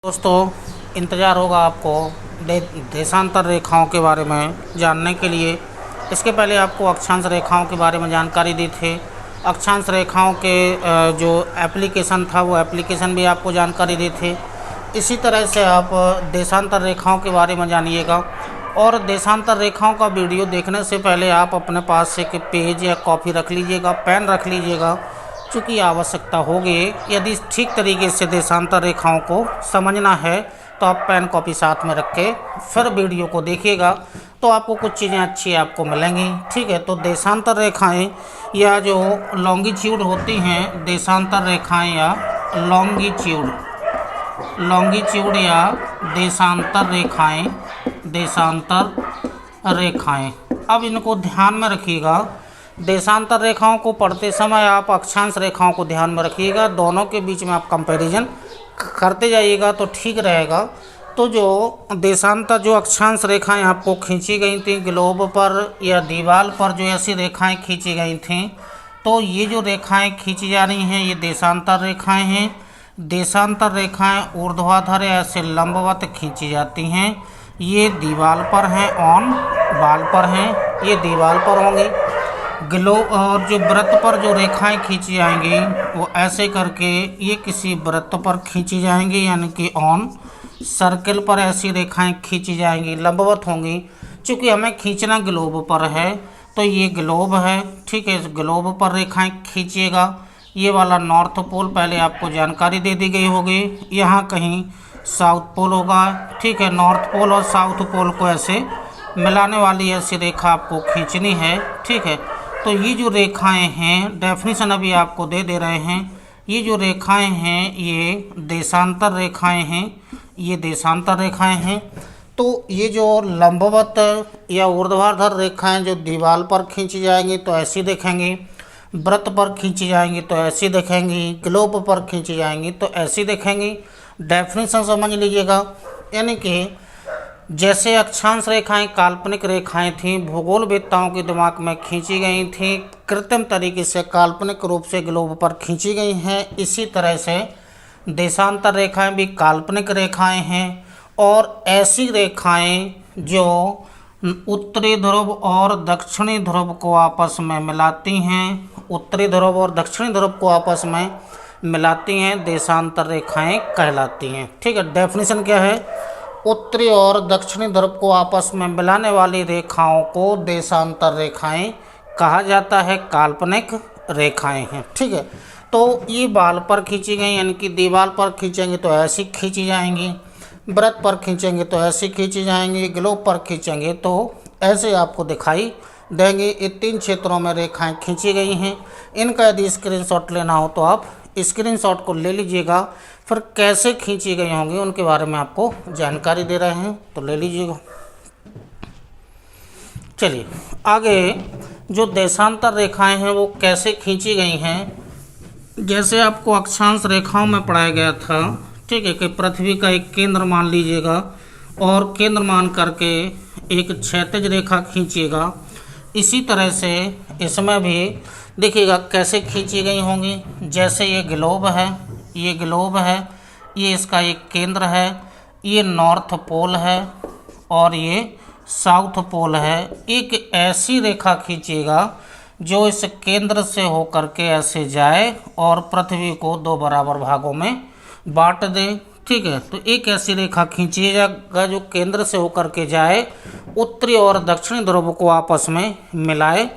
दोस्तों, इंतज़ार होगा आपको देशांतर रेखाओं के बारे में जानने के लिए। इसके पहले आपको अक्षांश रेखाओं के बारे में जानकारी दी थी। अक्षांश रेखाओं के जो एप्लीकेशन था वो एप्लीकेशन भी आपको जानकारी दी थी। इसी तरह से आप देशांतर रेखाओं के बारे में जानिएगा। और देशांतर रेखाओं का वीडियो देखने से पहले आप अपने पास एक पेज या कॉपी रख लीजिएगा, पेन रख लीजिएगा, चूँकि आवश्यकता होगी। यदि ठीक तरीके से देशांतर रेखाओं को समझना है तो आप पेन कॉपी साथ में रख के फिर वीडियो को देखिएगा तो आपको कुछ चीज़ें अच्छी आपको मिलेंगी। ठीक है, तो देशांतर रेखाएं या जो लॉन्गिट्यूड होती हैं, देशांतर रेखाएं या लॉन्गिट्यूड या देशांतर रेखाएं, अब इनको ध्यान में रखिएगा। देशांतर रेखाओं को पढ़ते समय आप अक्षांश रेखाओं को ध्यान में रखिएगा, दोनों के बीच में आप कंपैरिजन करते जाइएगा तो ठीक रहेगा। तो जो देशांतर जो अक्षांश रेखाएं आपको खींची गई थी ग्लोब पर या दीवार पर, जो ऐसी रेखाएं खींची गई थीं, तो ये जो रेखाएं खींची जा रही हैं ये देशांतर रेखाएं हैं। देशांतर रेखाएं ऊर्ध्वाधर ऐसे लंबवत खींची जाती हैं। ये दीवार पर हैं, ऑन बाल पर हैं, ये दीवार पर होंगी। ग्लोब और जो वृत्त पर जो रेखाएं खींची जाएंगी वो ऐसे करके ये किसी वृत्त पर खींची जाएंगी, यानी कि ऑन सर्कल पर ऐसी रेखाएं खींची जाएंगी, लंबवत होंगी। चूँकि हमें खींचना ग्लोब पर है तो ये ग्लोब है। ठीक है, इस ग्लोब पर रेखाएं खींचिएगा। ये वाला नॉर्थ पोल पहले आपको जानकारी दे दी गई होगी, यहाँ कहीं साउथ पोल होगा। ठीक है, नॉर्थ पोल और साउथ पोल को ऐसे मिलाने वाली ऐसी रेखा आपको खींचनी है। ठीक है, तो ये जो रेखाएं हैं, डेफिनेशन अभी आपको दे रहे हैं। ये जो रेखाएं हैं ये देशांतर रेखाएं हैं, ये देशांतर रेखाएं हैं। तो ये जो लंबवत या ऊर्ध्वाधर रेखाएं जो दीवार पर खींची जाएंगी तो ऐसी दिखेंगी, वृत्त पर खींची जाएंगी तो ऐसी दिखेंगी, ग्लोब पर खींची जाएंगी तो ऐसी दिखेंगी। डेफिनेशन समझ लीजिएगा, यानी कि जैसे अक्षांश रेखाएं काल्पनिक रेखाएं थीं, भूगोलवेत्ताओं के दिमाग में खींची गई थीं, कृत्रिम तरीके से काल्पनिक रूप से ग्लोब पर खींची गई हैं, इसी तरह से देशांतर रेखाएं भी काल्पनिक रेखाएं हैं। और ऐसी रेखाएं जो उत्तरी ध्रुव और दक्षिणी ध्रुव को आपस में मिलाती हैं, उत्तरी ध्रुव और दक्षिणी ध्रुव को आपस में मिलाती हैं, देशांतर रेखाएं कहलाती हैं। ठीक है, डेफिनेशन क्या है? उत्तरी और दक्षिणी ध्रुव को आपस में मिलाने वाली रेखाओं को देशांतर रेखाएं कहा जाता है, काल्पनिक रेखाएं हैं। ठीक है, तो ये बाल पर खींची गई, यानी कि दीवार पर खींचेंगे तो ऐसी खींची जाएंगी, वृत्त पर खींचेंगे तो ऐसी खींची जाएंगी, ग्लोब पर खींचेंगे तो ऐसे आपको दिखाई देंगे। ये 3 क्षेत्रों में रेखाएं खींची गई हैं। इनका यदि स्क्रीनशॉट लेना हो तो आप स्क्रीनशॉट को ले लीजिएगा। फिर कैसे खींची गई होंगी उनके बारे में आपको जानकारी दे रहे हैं, तो ले लीजिएगा। चलिए आगे, जो देशांतर रेखाएं हैं वो कैसे खींची गई हैं, जैसे आपको अक्षांश रेखाओं में पढ़ाया गया था। ठीक है, कि पृथ्वी का एक केंद्र मान लीजिएगा और केंद्र मान करके एक क्षैतिज रेखा खींचिएगा। इसी तरह से इसमें भी देखिएगा कैसे खींची गई होंगी। जैसे ये ग्लोब है, ये ग्लोब है, ये इसका एक केंद्र है, ये नॉर्थ पोल है और ये साउथ पोल है। एक ऐसी रेखा खींचिएगा जो इस केंद्र से होकर के ऐसे जाए और पृथ्वी को 2 बराबर भागों में बांट दे। ठीक है, तो एक ऐसी रेखा खींचिएगा जो केंद्र से होकर के जाए, उत्तरी और दक्षिणी ध्रुव को आपस में मिलाए।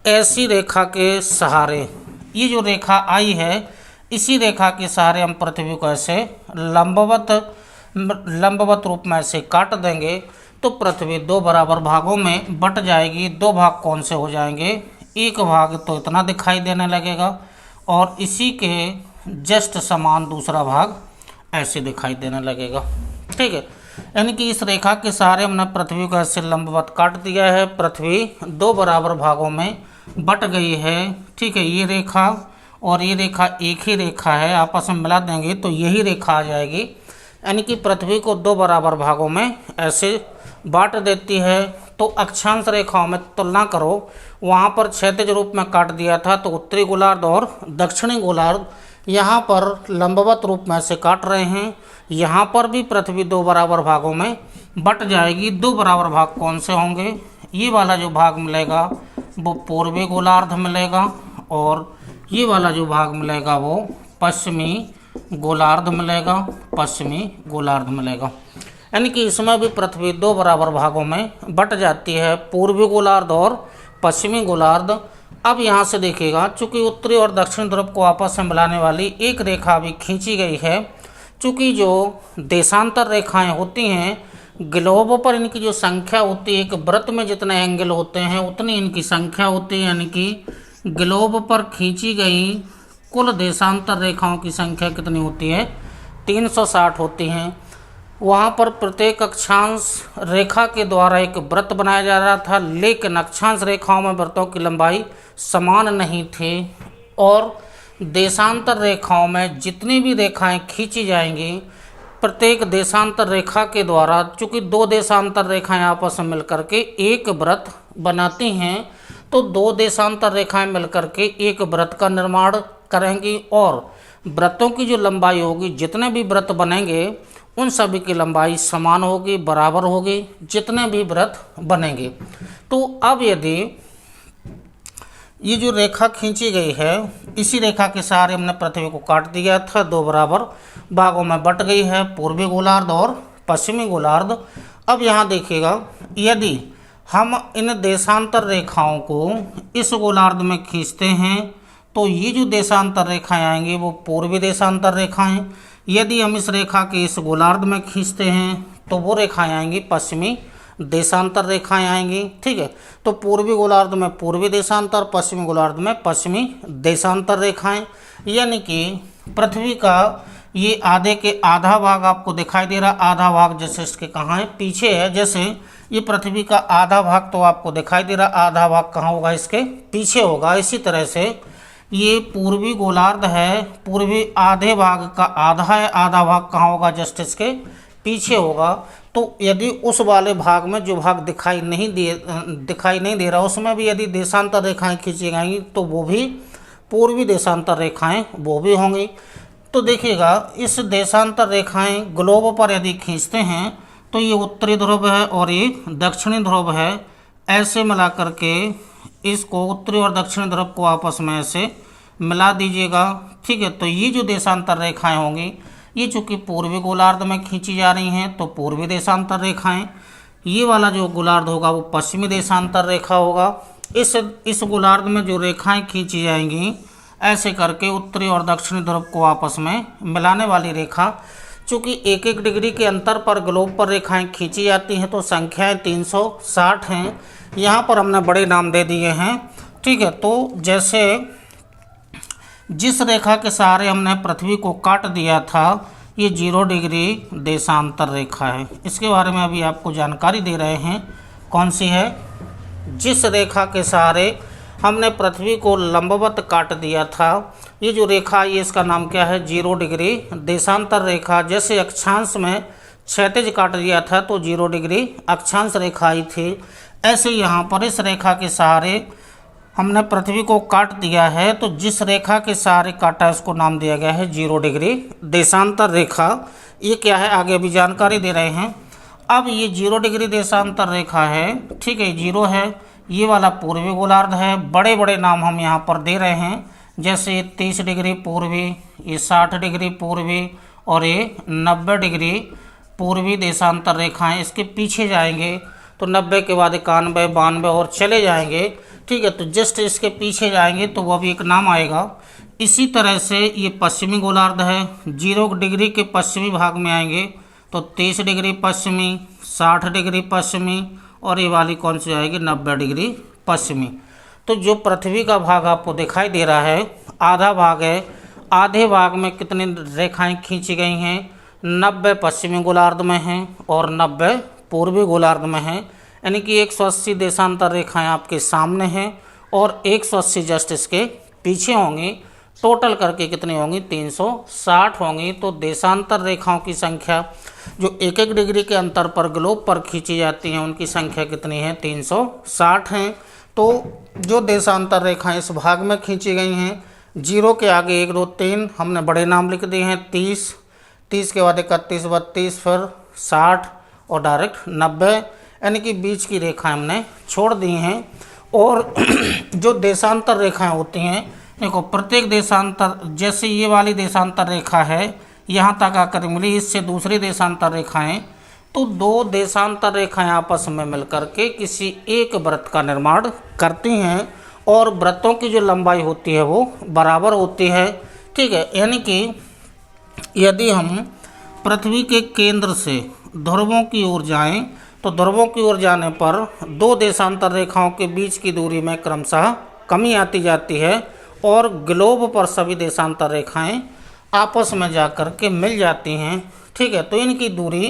ऐसी रेखा के सहारे, ये जो रेखा आई है, इसी रेखा के सहारे हम पृथ्वी को ऐसे लंबवत रूप में ऐसे काट देंगे तो पृथ्वी 2 बराबर भागों में बट जाएगी। 2 भाग कौन से हो जाएंगे? एक भाग तो इतना दिखाई देने लगेगा और इसी के जस्ट समान दूसरा भाग ऐसे दिखाई देने लगेगा। ठीक है, यानी कि इस रेखा के सहारे हमने पृथ्वी को ऐसे लंबवत काट दिया है। पृथ्वी 2 बराबर भागों में बट गई है। ठीक है, ये रेखा और ये रेखा एक ही रेखा है, आपस में मिला देंगे तो यही रेखा आ जाएगी, यानी कि पृथ्वी को 2 बराबर भागों में ऐसे बांट देती है। तो अक्षांश रेखाओं में तुलना करो, वहाँ पर क्षैतिज रूप में काट दिया था तो उत्तरी गोलार्ध और दक्षिणी गोलार्ध यहाँ पर लंबवत रूप में से काट रहे हैं। यहाँ पर भी पृथ्वी दो बराबर भागों में बट जाएगी। दो बराबर भाग कौन से होंगे? ये वाला जो भाग मिलेगा वो पूर्वी गोलार्ध मिलेगा और ये वाला जो भाग मिलेगा वो पश्चिमी गोलार्ध मिलेगा। पश्चिमी गोलार्ध मिलेगा, यानी कि इसमें भी पृथ्वी दो बराबर भागों में बट जाती है, पूर्वी गोलार्ध और पश्चिमी गोलार्ध। अब यहाँ से देखिएगा, चूंकि उत्तरी और दक्षिण ध्रुव को आपस में मिलाने वाली एक रेखा भी खींची गई है। चूंकि जो देशांतर रेखाएं होती हैं ग्लोब पर, इनकी जो संख्या होती है, एक वृत्त में जितने एंगल होते हैं उतनी इनकी संख्या होती है, यानी कि ग्लोब पर खींची गई कुल देशांतर रेखाओं की संख्या कितनी होती है? 360 होती हैं। वहाँ पर प्रत्येक अक्षांश रेखा के द्वारा एक वृत्त बनाया जा रहा था, लेकिन अक्षांश रेखाओं में वृत्तों की लंबाई समान नहीं थी और देशांतर रेखाओं में जितनी भी रेखाएं खींची जाएंगी प्रत्येक देशांतर रेखा के द्वारा, चूँकि दो देशांतर रेखाएं आपस में मिलकर के एक वृत्त बनाती हैं, तो दो देशांतर रेखाएं मिलकर के एक वृत्त का निर्माण करेंगी और वृत्तों की जो लंबाई होगी, जितने भी वृत्त बनेंगे उन सभी की लंबाई समान होगी, बराबर होगी, जितने भी वृत्त बनेंगे। तो अब यदि ये जो रेखा खींची गई है, इसी रेखा के सहारे हमने पृथ्वी को काट दिया था, दो बराबर भागों में बट गई है, पूर्वी गोलार्ध और पश्चिमी गोलार्ध। अब यहाँ देखिएगा, यदि हम इन देशांतर रेखाओं को इस गोलार्ध में खींचते हैं तो ये जो देशांतर रेखाएं आएंगी वो पूर्वी देशांतर रेखाएं। यदि हम इस रेखा के इस गोलार्ध में खींचते हैं तो वो रेखाएं आएंगी पश्चिमी देशांतर रेखाएं आएंगी। ठीक है, तो पूर्वी गोलार्ध में पूर्वी देशांतर, पश्चिमी गोलार्ध में पश्चिमी देशांतर रेखाएं। यानी कि पृथ्वी का ये आधे के आधा भाग आपको दिखाई दे रहा, आधा भाग जैसे इसके कहाँ है? पीछे है। जैसे ये पृथ्वी का आधा भाग तो आपको दिखाई दे रहा, आधा भाग कहाँ होगा? इसके पीछे होगा। इसी तरह से ये पूर्वी गोलार्ध है, पूर्वी आधे भाग का आधा है, आधा भाग कहाँ होगा? जस्ट इसके पीछे होगा। तो यदि उस वाले भाग में जो भाग दिखाई नहीं दे रहा उसमें भी यदि देशांतर रेखाएं खींची गई तो वो भी पूर्वी देशांतर रेखाएं वो भी होंगी। तो देखिएगा, इस देशांतर रेखाएं ग्लोब पर यदि खींचते हैं तो ये उत्तरी ध्रुव है और ये दक्षिणी ध्रुव है। ऐसे मिला करके इसको उत्तरी और दक्षिणी ध्रुव को आपस में ऐसे मिला दीजिएगा। ठीक है, तो ये जो देशांतर रेखाएं होंगी ये चूँकि पूर्वी गोलार्ध में खींची जा रही हैं तो पूर्वी देशांतर रेखाएं, ये वाला जो गोलार्ध होगा वो पश्चिमी देशांतर रेखा होगा। इस गोलार्ध में जो रेखाएं खींची जाएंगी ऐसे करके उत्तरी और दक्षिणी ध्रुव को आपस में मिलाने वाली रेखा, चूँकि एक एक डिग्री के अंतर पर ग्लोब पर रेखाएं खींची जाती हैं तो संख्याएं 360 हैं। यहाँ पर हमने बड़े नाम दे दिए हैं। ठीक है, तो जैसे जिस रेखा के सहारे हमने पृथ्वी को काट दिया था ये 0 डिग्री देशांतर रेखा है। इसके बारे में अभी आपको जानकारी दे रहे हैं। कौन सी है? जिस रेखा के सहारे हमने पृथ्वी को लंबवत काट दिया था, ये जो रेखा ये इसका नाम क्या है? 0 डिग्री देशांतर रेखा। जैसे अक्षांश में क्षैतिज काट दिया था तो 0 डिग्री अक्षांश रेखा आई थी, ऐसे यहाँ पर इस रेखा के सहारे हमने पृथ्वी को काट दिया है। तो जिस रेखा के सहारे काटा है उसको नाम दिया गया है 0 डिग्री देशांतर रेखा। ये क्या है आगे भी जानकारी दे रहे हैं। अब ये 0 डिग्री देशांतर रेखा है, ठीक है, 0 है, ये वाला पूर्वी गोलार्ध है। बड़े बड़े नाम हम यहाँ पर दे रहे हैं, जैसे 30 डिग्री पूर्वी, ये 60 डिग्री पूर्वी और ये 90 डिग्री पूर्वी देशांतर रेखाएं। इसके पीछे जाएंगे तो 90 के बाद 91, 92 और चले जाएंगे। ठीक है, तो जस्ट इसके पीछे जाएंगे तो वो भी एक नाम आएगा। इसी तरह से ये पश्चिमी गोलार्ध है, 0 डिग्री के पश्चिमी भाग में आएंगे तो 30 डिग्री पश्चिमी, 60 डिग्री पश्चिमी और ये वाली कौन सी आएगी? 90 डिग्री पश्चिमी। तो जो पृथ्वी का भाग आपको दिखाई दे रहा है आधा भाग है, आधे भाग में कितनी रेखाएं खींची गई हैं? 90 पश्चिमी गोलार्ध में हैं और 90 पूर्वी गोलार्ध में हैं, यानी कि 180 देशांतर रेखाएं आपके सामने हैं और 180 जस्ट इसके पीछे होंगी। टोटल करके कितनी होंगी? 360 होंगी। तो देशांतर रेखाओं की संख्या जो एक एक डिग्री के अंतर पर ग्लोब पर खींची जाती हैं उनकी संख्या कितनी है? 360 हैं। तो जो देशांतर रेखाएं इस भाग में खींची गई हैं जीरो के आगे 1 2 3 हमने बड़े नाम लिख दिए हैं। 30, 30 के बाद 31 32, फिर 60 और डायरेक्ट 90, यानी कि बीच की रेखाएं हमने छोड़ दी हैं। और जो देशांतर रेखाएं होती हैं, देखो प्रत्येक देशांतर, जैसे ये वाली देशांतर रेखा है यहाँ तक आकर मिली, इससे दूसरी देशांतर रेखाएं, तो दो देशांतर रेखाएं आपस में मिलकर के किसी एक वृत्त का निर्माण करती हैं और वृत्तों की जो लंबाई होती है वो बराबर होती है। ठीक है, यानी कि यदि हम पृथ्वी के केंद्र से ध्रुवों की ओर जाएं तो ध्रुवों की ओर जाने पर दो देशांतर रेखाओं के बीच की दूरी में क्रमशः कमी आती जाती है और ग्लोब पर सभी देशांतर रेखाएं आपस में जाकर के मिल जाती हैं। ठीक है, तो इनकी दूरी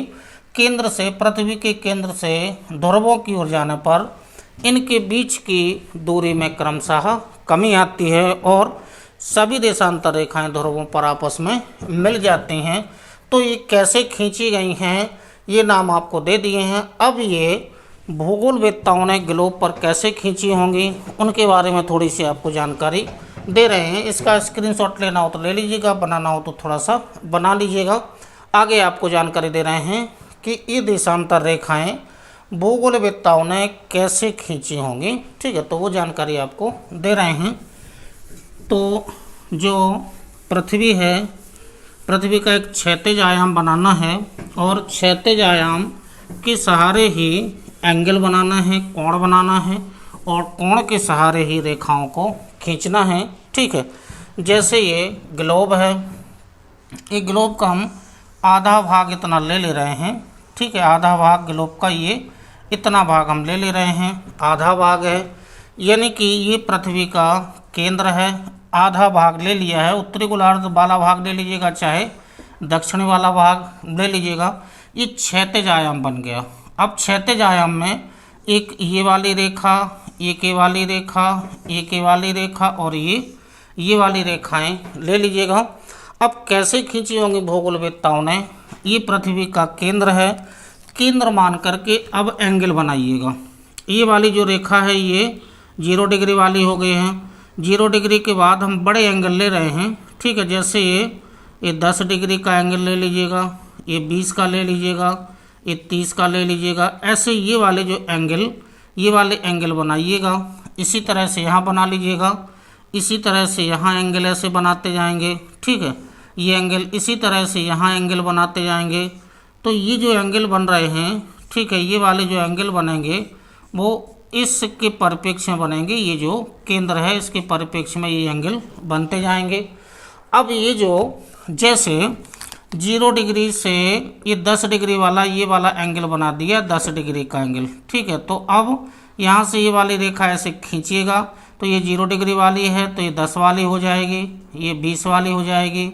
केंद्र से, पृथ्वी के केंद्र से ध्रुवों की ओर जाने पर इनके बीच की दूरी में क्रमशः कमी आती है और सभी देशांतर रेखाएं ध्रुवों पर आपस में मिल जाती हैं। तो ये कैसे खींची गई हैं, ये नाम आपको दे दिए हैं। अब ये भूगोलवेत्ताओं ने ग्लोब पर कैसे खींची होंगी उनके बारे में थोड़ी सी आपको जानकारी दे रहे हैं। इसका स्क्रीनशॉट लेना हो तो ले लीजिएगा, बनाना हो तो थोड़ा सा बना लीजिएगा। आगे आपको जानकारी दे रहे हैं कि ये देशांतर रेखाएं भूगोलवेत्ताओं ने कैसे खींची होंगी। ठीक है, तो वो जानकारी आपको दे रहे हैं। तो जो पृथ्वी है, पृथ्वी का एक क्षैतिज आयाम बनाना है और क्षैतिज आयाम के सहारे ही एंगल बनाना है, कोण बनाना है और कोण के सहारे ही रेखाओं को खींचना है। ठीक है, जैसे ये ग्लोब है, ये ग्लोब का हम आधा भाग इतना ले रहे हैं। ठीक है, आधा भाग ग्लोब का ये इतना भाग हम ले रहे हैं, आधा भाग है, यानी कि ये पृथ्वी का केंद्र है। आधा भाग ले लिया है, उत्तरी गोलार्ध वाला भाग ले लीजिएगा चाहे दक्षिणी वाला भाग ले लीजिएगा। ये क्षैतिज आयाम बन गया। अब क्षैतिज आयाम में एक ये वाली रेखा, ये के वाली रेखा, ये के वाली रेखा और ये वाली रेखाएं ले लीजिएगा। अब कैसे खींची होंगी भूगोलवेत्ताओं ने, ये पृथ्वी का केंद्र है, केंद्र मान करके अब एंगल बनाइएगा। ये वाली जो रेखा है ये 0 डिग्री वाली हो गई है। 0 डिग्री के बाद हम बड़े एंगल ले रहे हैं। ठीक है, जैसे ये 10 डिग्री का एंगल ले लीजिएगा, ये 20 का ले लीजिएगा, ये 30 का ले लीजिएगा। ऐसे ये वाले जो एंगल, ये वाले एंगल बनाइएगा। इसी तरह से यहाँ बना लीजिएगा, इसी तरह से यहाँ एंगल ऐसे बनाते जाएंगे। ठीक है, ये एंगल इसी तरह से यहाँ एंगल बनाते जाएंगे। तो ये जो एंगल बन रहे हैं, ठीक है, ये वाले जो एंगल बनेंगे वो इसके परिप्रेक्ष्य में बनेंगे। ये जो केंद्र है इसके परिप्रेक्ष्य में ये एंगल बनते जाएंगे। अब ये जो जैसे 0 डिग्री से ये 10 डिग्री वाला ये वाला एंगल बना दिया, 10 डिग्री का एंगल। ठीक है, तो अब यहाँ से ये वाली रेखा ऐसे खींचिएगा तो ये 0 डिग्री वाली है तो ये 10 वाली हो जाएगी, ये 20 वाली हो जाएगी,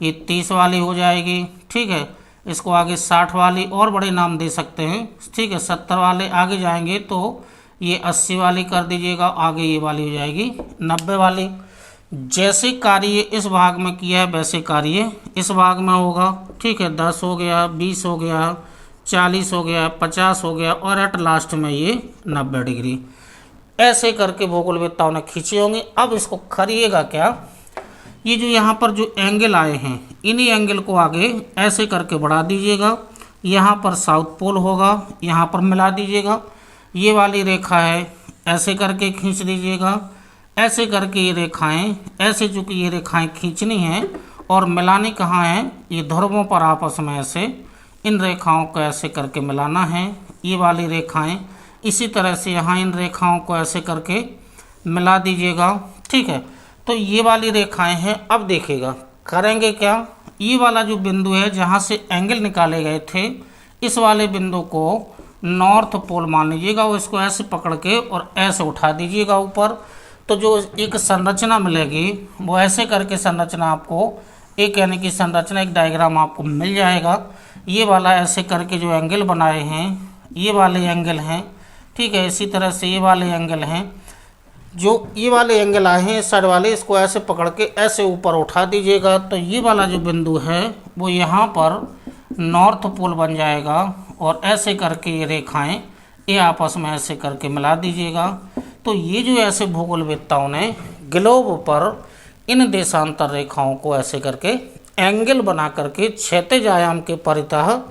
ये 30 वाली हो जाएगी। ठीक है, इसको आगे 60 वाली और बड़े नाम दे सकते हैं। ठीक है, 70 वाले आगे जाएंगे तो ये 80 वाली कर दीजिएगा, आगे ये वाली हो जाएगी 90 वाली। जैसे कार्य इस भाग में किया है वैसे कार्य इस भाग में होगा। ठीक है, 10 हो गया, 20 हो गया, 40 हो गया, 50 हो गया और एट लास्ट में ये 90 डिग्री। ऐसे करके भूगोलवेत्ताओं ने खींचे होंगे। अब इसको करिएगा क्या, ये जो यहाँ पर जो एंगल आए हैं इन्हीं एंगल को आगे ऐसे करके बढ़ा दीजिएगा। यहाँ पर साउथ पोल होगा, यहाँ पर मिला दीजिएगा। ये वाली रेखा है ऐसे करके खींच दीजिएगा। ऐसे करके ये रेखाएं, ऐसे चूँकि ये रेखाएं खींचनी हैं और मिलानी कहाँ है, ये ध्रुवों पर आपस में ऐसे इन रेखाओं को ऐसे करके मिलाना है। ये वाली रेखाएं इसी तरह से यहाँ इन रेखाओं को ऐसे करके मिला दीजिएगा। ठीक है, तो ये वाली रेखाएं हैं। अब देखिएगा करेंगे क्या, ये वाला जो बिंदु है जहाँ से एंगल निकाले गए थे, इस वाले बिंदु को नॉर्थ पोल मान लीजिएगा। वो इसको ऐसे पकड़ के और ऐसे उठा दीजिएगा ऊपर, तो जो एक संरचना मिलेगी वो ऐसे करके संरचना आपको एक, यानी कि संरचना एक डायग्राम आपको मिल जाएगा। ये वाला ऐसे करके जो एंगल बनाए हैं ये वाले एंगल हैं। ठीक है, इसी तरह से ये वाले एंगल हैं। जो ये वाले एंगल आए हैं इस साइड वाले, इसको ऐसे पकड़ के ऐसे ऊपर उठा दीजिएगा। तो ये वाला जो बिंदु है वो यहाँ पर नॉर्थ पोल बन जाएगा और ऐसे करके ये रेखाएं ये आपस में ऐसे करके मिला दीजिएगा। तो ये जो ऐसे भूगोलवेत्ताओं ने ग्लोब पर इन देशांतर रेखाओं को ऐसे करके एंगल बना करके क्षैतिज आयाम के परितः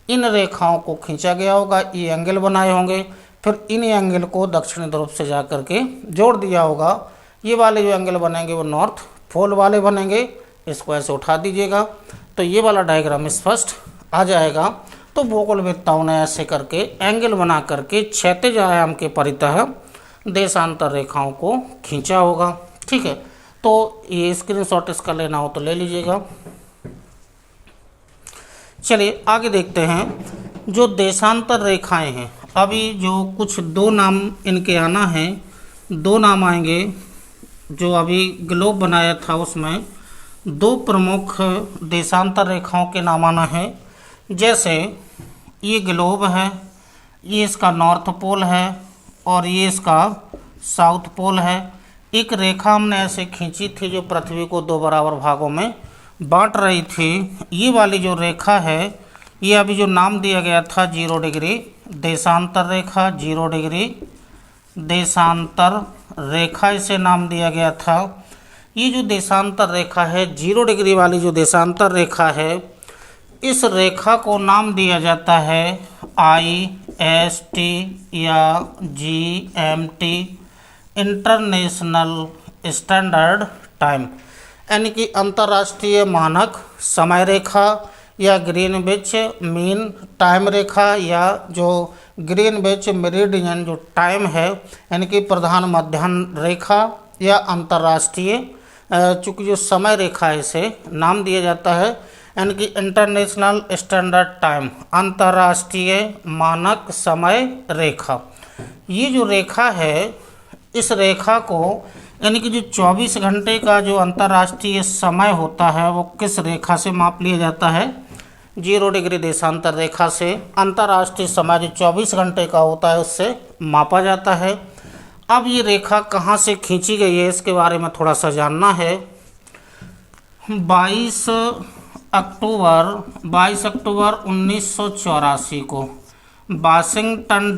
इन रेखाओं को खींचा गया होगा, ये एंगल बनाए होंगे, फिर इन एंगल को दक्षिणी ध्रुव से जा करके जोड़ दिया होगा। ये वाले जो एंगल बनेंगे वो नॉर्थ पोल वाले बनेंगे, इसको ऐसे उठा दीजिएगा तो ये वाला डायग्राम स्पष्ट आ जाएगा। तो भूगोलवेत्ताओं ने ऐसे करके एंगल बना करके क्षैतिज आयाम के परितः देशांतर रेखाओं को खींचा होगा। ठीक है, तो ये स्क्रीनशॉट इसका लेना हो तो ले लीजिएगा। चलिए आगे देखते हैं जो देशांतर रेखाएं हैं। अभी जो कुछ दो नाम इनके आना है, दो नाम आएंगे। जो अभी ग्लोब बनाया था उसमें दो प्रमुख देशांतर रेखाओं के नाम आना है। जैसे ये ग्लोब है, ये इसका नॉर्थ पोल है और ये इसका साउथ पोल है। एक रेखा हमने ऐसे खींची थी जो पृथ्वी को दो बराबर भागों में बांट रही थी। ये वाली जो रेखा है, ये अभी जो नाम दिया गया था 0 डिग्री देशांतर रेखा, 0 डिग्री देशांतर रेखा इसे नाम दिया गया था। ये जो देशांतर रेखा है, 0 डिग्री वाली जो देशांतर रेखा है, इस रेखा को नाम दिया जाता है IST या GMT, इंटरनेशनल स्टैंडर्ड टाइम, यानी कि अंतर्राष्ट्रीय मानक समय रेखा या ग्रीनविच मीन टाइम रेखा, या जो ग्रीनविच मेरिडियन जो टाइम है, यानी कि प्रधान मध्याह्न रेखा या अंतर्राष्ट्रीय चूँकि जो समय रेखा है इसे नाम दिया जाता है, यानी कि इंटरनेशनल स्टैंडर्ड टाइम, अंतर्राष्ट्रीय मानक समय रेखा। ये जो रेखा है, इस रेखा को यानी कि जो 24 घंटे का जो अंतर्राष्ट्रीय समय होता है वो किस रेखा से माप लिया जाता है? 0 डिग्री देशांतर रेखा से अंतर्राष्ट्रीय समय जो 24 घंटे का होता है उससे मापा जाता है। अब ये रेखा कहाँ से खींची गई है इसके बारे में थोड़ा सा जानना है। 22 अक्टूबर 1984 को वाशिंगटन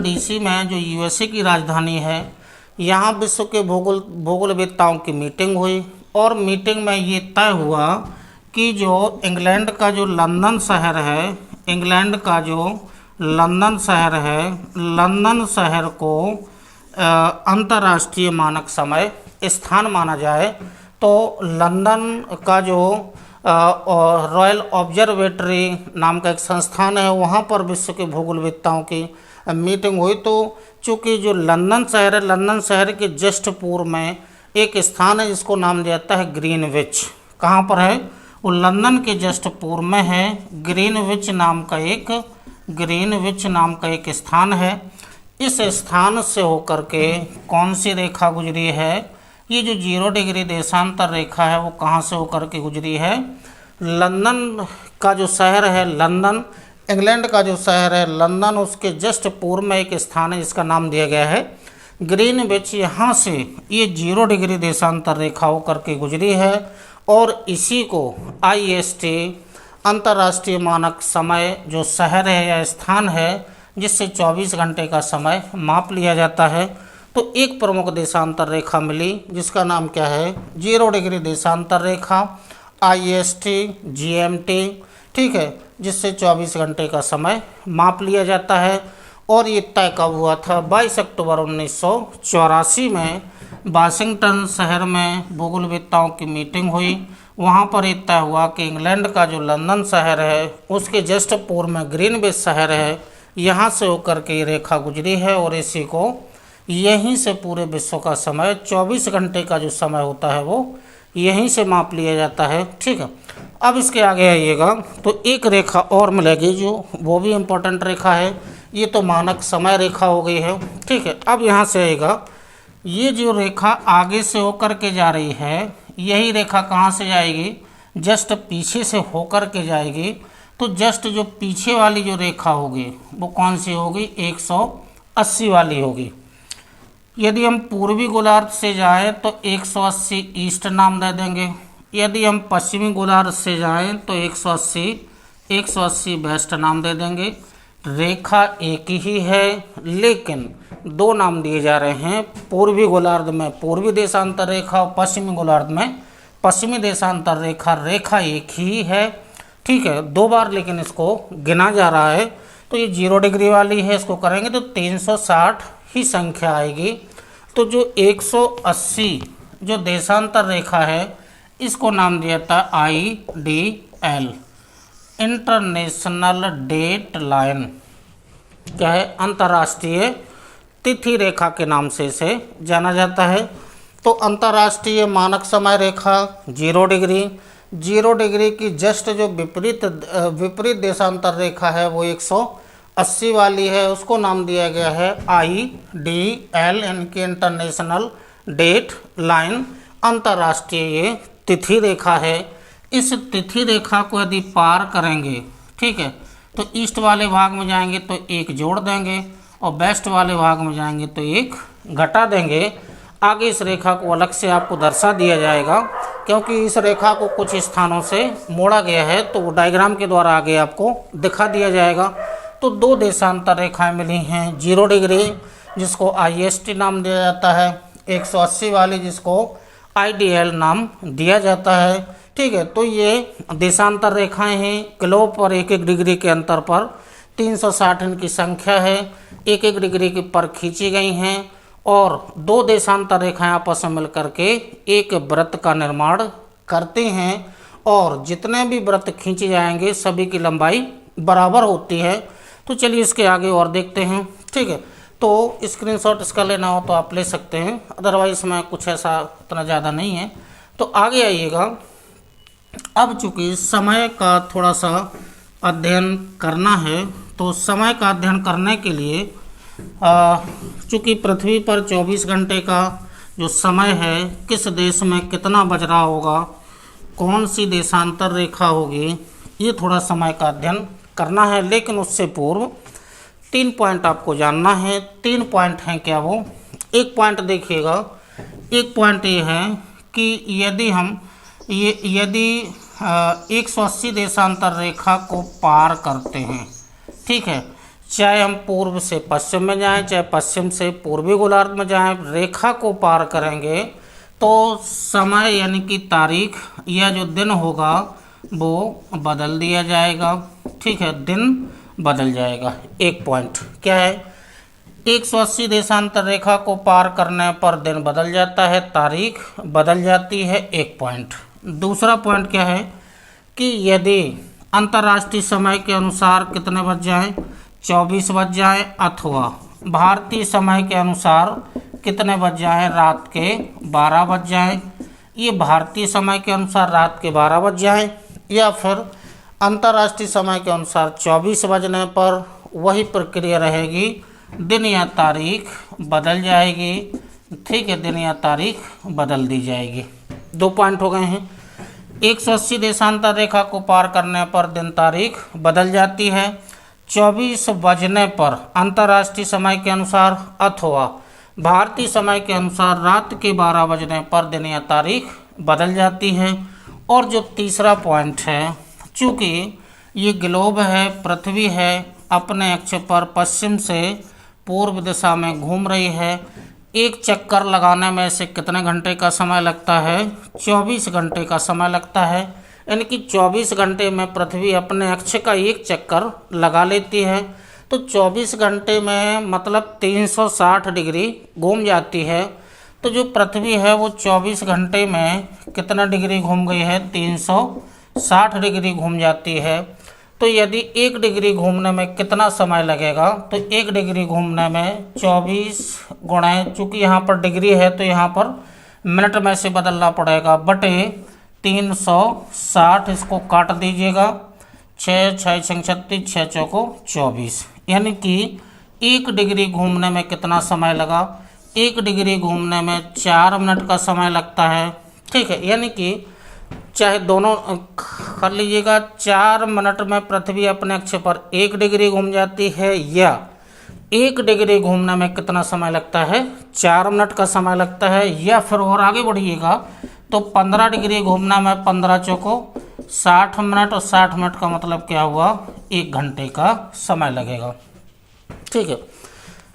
डीसी में जो यूएसए की राजधानी है, यहाँ विश्व के भूगोलवेत्ताओं की मीटिंग हुई और मीटिंग में ये तय हुआ कि जो इंग्लैंड का जो लंदन शहर को अंतर्राष्ट्रीय मानक समय स्थान माना जाए। तो लंदन का जो रॉयल ऑब्जर्वेटरी नाम का एक संस्थान है, वहाँ पर विश्व के भूगोलवेत्ताओं की मीटिंग हुई। तो चूँकि जो लंदन शहर है, लंदन शहर के जस्ट पूर्व में एक स्थान है जिसको नाम दिया जाता है ग्रीनविच। कहाँ पर है? वो लंदन के जस्ट पूर्व में है। ग्रीनविच नाम का एक स्थान है। इस स्थान से होकर के कौन सी रेखा गुजरी है? ये जो 0 डिग्री देशांतर रेखा है वो कहाँ से होकर के गुजरी है? लंदन का जो शहर है, लंदन इंग्लैंड का जो शहर है लंदन, उसके जस्ट पूर्व में एक स्थान है जिसका नाम दिया गया है ग्रीनविच। यहाँ से ये 0 डिग्री देशांतर रेखा होकर के गुजरी है और इसी को IST अंतर्राष्ट्रीय मानक समय जो शहर है या स्थान है जिससे 24 घंटे का समय माप लिया जाता है। तो एक प्रमुख देशांतर रेखा मिली जिसका नाम क्या है? 0 डिग्री देशांतर रेखा IST GMT, ठीक है, जिससे 24 घंटे का समय माप लिया जाता है। और ये तय कब हुआ था? 22 अक्टूबर 1984 में वाशिंगटन शहर में भूगोलवेत्ताओं की मीटिंग हुई। वहाँ पर ये तय हुआ कि इंग्लैंड का जो लंदन शहर है उसके जस्ट पूर्व में ग्रीनविच शहर है, यहाँ से होकर के ये रेखा गुजरी है और इसी को यहीं से पूरे विश्व का समय 24 घंटे का जो समय होता है वो यहीं से माप लिया जाता है। ठीक है, अब इसके आगे आइएगा तो एक रेखा और मिलेगी जो वो भी इम्पोर्टेंट रेखा है। ये तो मानक समय रेखा हो गई है। ठीक है, अब यहाँ से आएगा ये जो रेखा आगे से होकर के जा रही है, यही रेखा कहाँ से जाएगी? जस्ट पीछे से होकर के जाएगी। तो जस्ट जो पीछे वाली जो रेखा होगी वो कौन सी होगी? 180 वाली होगी। यदि हम पूर्वी गोलार्ध से जाएं तो 180 ईस्ट नाम दे देंगे। यदि हम पश्चिमी गोलार्ध से जाएं तो 180 वेस्ट नाम दे देंगे। रेखा एक ही है, लेकिन दो नाम दिए जा रहे हैं। पूर्वी गोलार्ध में पूर्वी देशांतर रेखा और पश्चिमी गोलार्ध में पश्चिमी देशांतर रेखा, रेखा एक ही है। ठीक है, दो बार लेकिन इसको गिना जा रहा है। तो ये 0 डिग्री वाली है, इसको करेंगे तो 360 ही संख्या आएगी। तो जो 180 जो देशांतर रेखा है, इसको नाम दिया था IDL, इंटरनेशनल डेट लाइन। क्या है? अंतर्राष्ट्रीय तिथि रेखा के नाम से इसे जाना जाता है। तो अंतर्राष्ट्रीय मानक समय रेखा 0 डिग्री, 0 डिग्री की जस्ट जो विपरीत देशांतर रेखा है वो 180 वाली है, उसको नाम दिया गया है IDL, इनकी इंटरनेशनल डेट लाइन, अंतर्राष्ट्रीय ये तिथि रेखा है। इस तिथि रेखा को यदि पार करेंगे, ठीक है, तो ईस्ट वाले भाग में जाएंगे तो 1 जोड़ देंगे और वेस्ट वाले भाग में जाएंगे तो 1 घटा देंगे। आगे इस रेखा को अलग से आपको दर्शा दिया जाएगा, क्योंकि इस रेखा को कुछ स्थानों से मोड़ा गया है, तो वो डायग्राम के द्वारा आगे आपको दिखा दिया जाएगा। तो दो देशांतर रेखाएं मिली हैं, 0 डिग्री जिसको IST नाम दिया जाता है, 180 वाली जिसको IDL नाम दिया जाता है। ठीक है, तो ये देशांतर रेखाएं हैं, ग्लोब पर 1-1 डिग्री के अंतर पर 360 इनकी संख्या है, 1-1 डिग्री के पर खींची गई हैं और दो देशांतर रेखाएं आपस में मिलकर के एक वृत्त का निर्माण करते हैं। और जितने भी वृत्त खींचे जाएंगे सभी की लंबाई बराबर होती है। तो चलिए इसके आगे और देखते हैं। ठीक है, तो स्क्रीनशॉट इसका लेना हो तो आप ले सकते हैं, अदरवाइज में कुछ ऐसा इतना ज़्यादा नहीं है। तो आगे आइएगा। अब चूँकि समय का थोड़ा सा अध्ययन करना है, तो समय का अध्ययन करने के लिए चूँकि पृथ्वी पर 24 घंटे का जो समय है, किस देश में कितना बज रहा होगा, कौन सी देशांतर रेखा होगी, ये थोड़ा समय का अध्ययन करना है। लेकिन उससे पूर्व 3 पॉइंट आपको जानना है। 3 पॉइंट हैं क्या वो? एक पॉइंट देखिएगा, एक पॉइंट ये है कि यदि 180 देशांतर रेखा को पार करते हैं, ठीक है, चाहे हम पूर्व से पश्चिम में जाएं, चाहे पश्चिम से पूर्वी गोलार्ध में जाएं, रेखा को पार करेंगे तो समय यानी कि तारीख या जो दिन होगा वो बदल दिया जाएगा। ठीक है, दिन बदल जाएगा। एक पॉइंट क्या है? 180 देशांतर रेखा को पार करने पर दिन बदल जाता है, तारीख बदल जाती है। एक पॉइंट। दूसरा पॉइंट क्या है कि यदि अंतर्राष्ट्रीय समय के अनुसार कितने बज जाएं, 24 बज जाएं, अथवा भारतीय समय के अनुसार कितने बज जाएं, रात के 12 बज जाएं। ये भारतीय समय के अनुसार रात के 12 बज जाएं, या फिर अंतर्राष्ट्रीय समय के अनुसार 24 बजने पर वही प्रक्रिया रहेगी, दिन या तारीख बदल जाएगी। ठीक है, दिन या तारीख बदल दी जाएगी। 2 पॉइंट हो गए हैं। 180 देशांतर रेखा को पार करने पर दिन तारीख बदल जाती है, 24 बजने पर अंतर्राष्ट्रीय समय के अनुसार अथवा भारतीय समय के अनुसार रात के 12 बजने पर दिन या तारीख बदल जाती है। और जो तीसरा पॉइंट है, चूँकि ये ग्लोब है, पृथ्वी है, अपने अक्ष पर पश्चिम से पूर्व दिशा में घूम रही है, एक चक्कर लगाने में से कितने घंटे का समय लगता है? 24 घंटे का समय लगता है। यानी कि 24 घंटे में पृथ्वी अपने अक्ष का एक चक्कर लगा लेती है। तो 24 घंटे में मतलब 360 डिग्री घूम जाती है। तो जो पृथ्वी है वो 24 घंटे में कितना डिग्री घूम गई है? 360 डिग्री घूम जाती है। तो यदि 1 डिग्री घूमने में कितना समय लगेगा? तो 1 डिग्री घूमने में 24 गुणे, चूँकि यहाँ पर डिग्री है तो यहाँ पर मिनट में से बदलना पड़ेगा, बटे 360, इसको काट दीजिएगा, 6 6 36, 6 चौको 24। यानी कि 1 डिग्री घूमने में कितना समय लगा? 1 डिग्री घूमने में 4 मिनट का समय लगता है। ठीक है, यानी कि चाहे दोनों कर लीजिएगा, 4 मिनट में पृथ्वी अपने अक्ष पर 1 डिग्री घूम जाती है, या 1 डिग्री घूमने में कितना समय लगता है? 4 मिनट का समय लगता है। या फिर और आगे बढ़िएगा तो 15 डिग्री घूमना में 15 चौको 60 मिनट, और 60 मिनट का मतलब क्या हुआ? 1 घंटे का समय लगेगा। ठीक है,